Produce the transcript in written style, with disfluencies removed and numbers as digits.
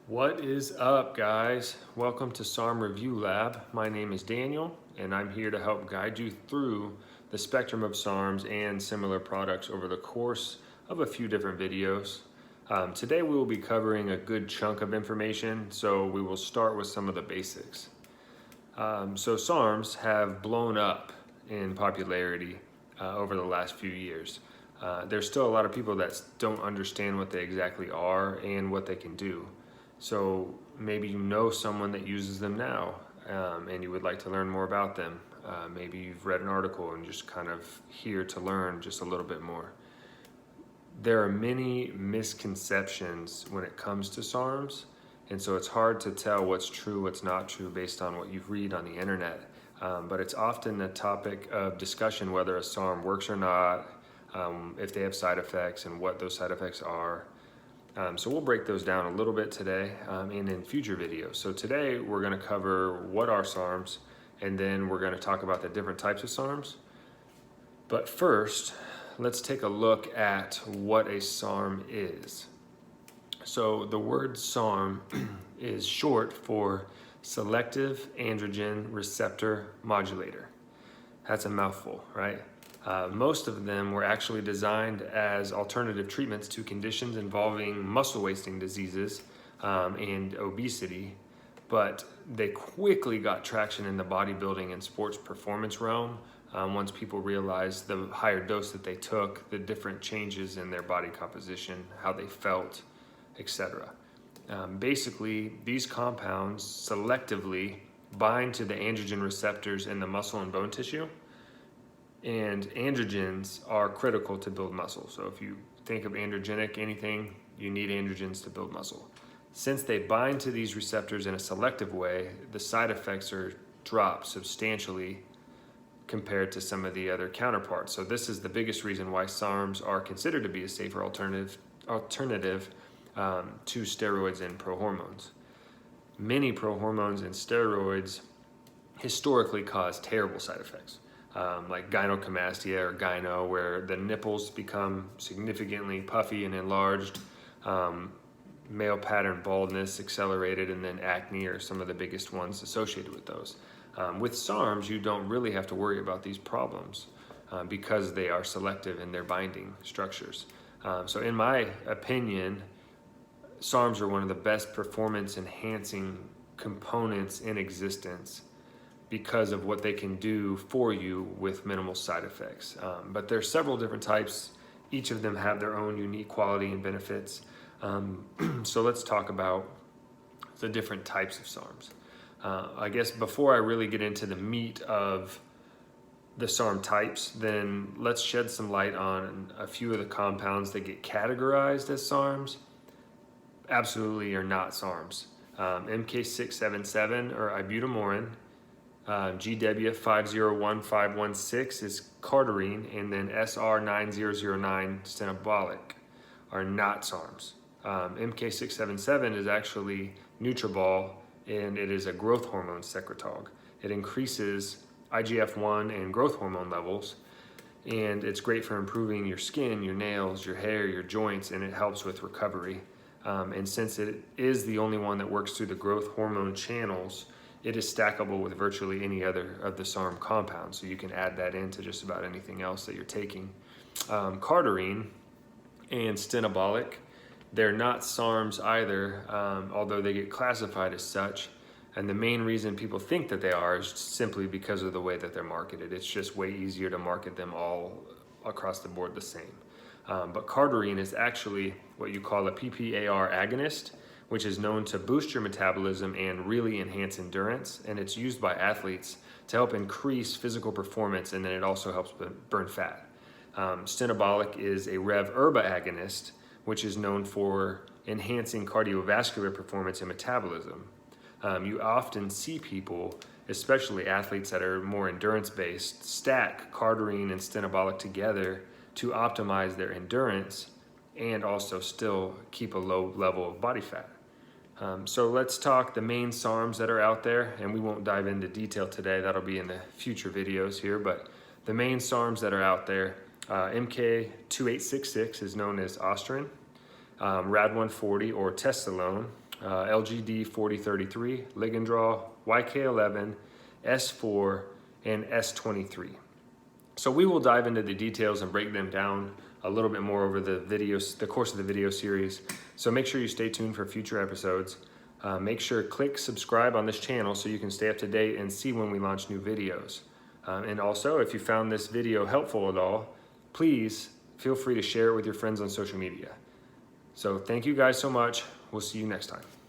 What is up, guys? Welcome to SARM Review Lab. My name is Daniel, and I'm here to help guide you through the spectrum of SARMs and similar products over the course of a few different videos. Today we will be covering a good chunk of information, so we will start with some of the basics. So SARMs have blown up in popularity over the last few years. There's still a lot of people that don't understand what they exactly are and what they can do. So maybe you know someone that uses them now and you would like to learn more about them. Maybe you've read an article and just kind of here to learn just a little bit more. There are many misconceptions when it comes to SARMs, and so it's hard to tell what's true, what's not true based on what you read on the internet. But it's often a topic of discussion whether a SARM works or not, if they have side effects and what those side effects are. So we'll break those down a little bit today and in future videos. So today we're going to cover what are SARMs, and then we're going to talk about the different types of SARMs. But first, let's take a look at what a SARM is. So the word SARM is short for selective androgen receptor modulator. That's a mouthful, right? Most of them were actually designed as alternative treatments to conditions involving muscle wasting diseases and obesity, but they quickly got traction in the bodybuilding and sports performance realm once people realized the higher dose that they took, the different changes in their body composition, how they felt, etc. Basically, these compounds selectively bind to the androgen receptors in the muscle and bone tissue. And androgens are critical to build muscle. So if you think of androgenic anything, you need androgens to build muscle. Since they bind to these receptors in a selective way, the side effects are dropped substantially compared to some of the other counterparts. So this is the biggest reason why SARMs are considered to be a safer alternative to steroids and prohormones. Many prohormones and steroids historically cause terrible side effects. Like gynecomastia or gyno, where the nipples become significantly puffy and enlarged, male pattern baldness accelerated, and then acne are some of the biggest ones associated with those. With SARMs, you don't really have to worry about these problems because they are selective in their binding structures. So in my opinion, SARMs are one of the best performance enhancing components in existence because of what they can do for you with minimal side effects. But there's several different types. Each of them have their own unique quality and benefits. So let's talk about the different types of SARMs. I guess before I really get into the meat of the SARM types, then let's shed some light on a few of the compounds that get categorized as SARMs. Absolutely are not SARMs. MK677 or ibutamorin, GW501516 is cardarine, and then SR9009 stenobolic are not SARMs. MK677 is actually Nutrabol, and it is a growth hormone secretagogue. It increases IGF-1 and growth hormone levels, and it's great for improving your skin, your nails, your hair, your joints, and it helps with recovery. And since it is the only one that works through the growth hormone channels, it is stackable with virtually any other of the SARM compounds. So you can add that into just about anything else that you're taking. Cardarine and stenobolic, they're not SARMs either, although they get classified as such. And the main reason people think that they are is simply because of the way that they're marketed. It's just way easier to market them all across the board the same. But cardarine is actually what you call a PPAR agonist, which is known to boost your metabolism and really enhance endurance. And it's used by athletes to help increase physical performance, and then it also helps burn fat. Stenobolic is a Rev-erba agonist, which is known for enhancing cardiovascular performance and metabolism. You often see people, especially athletes that are more endurance-based, stack cardarine and stenobolic together to optimize their endurance and also still keep a low level of body fat. So let's talk the main SARMs that are out there, and we won't dive into detail today. That'll be in the future videos here, but the main SARMs that are out there, MK2866 is known as Ostrin, Rad140 or Tessalone, LGD 4033, Ligandrol, YK11, S4, and S23. So we will dive into the details and break them down a little bit more over the course of the video series. So make sure you stay tuned for future episodes. Make sure to click subscribe on this channel so you can stay up to date and see when we launch new videos. And also, if you found this video helpful at all, please feel free to share it with your friends on social media. So thank you guys so much. We'll see you next time.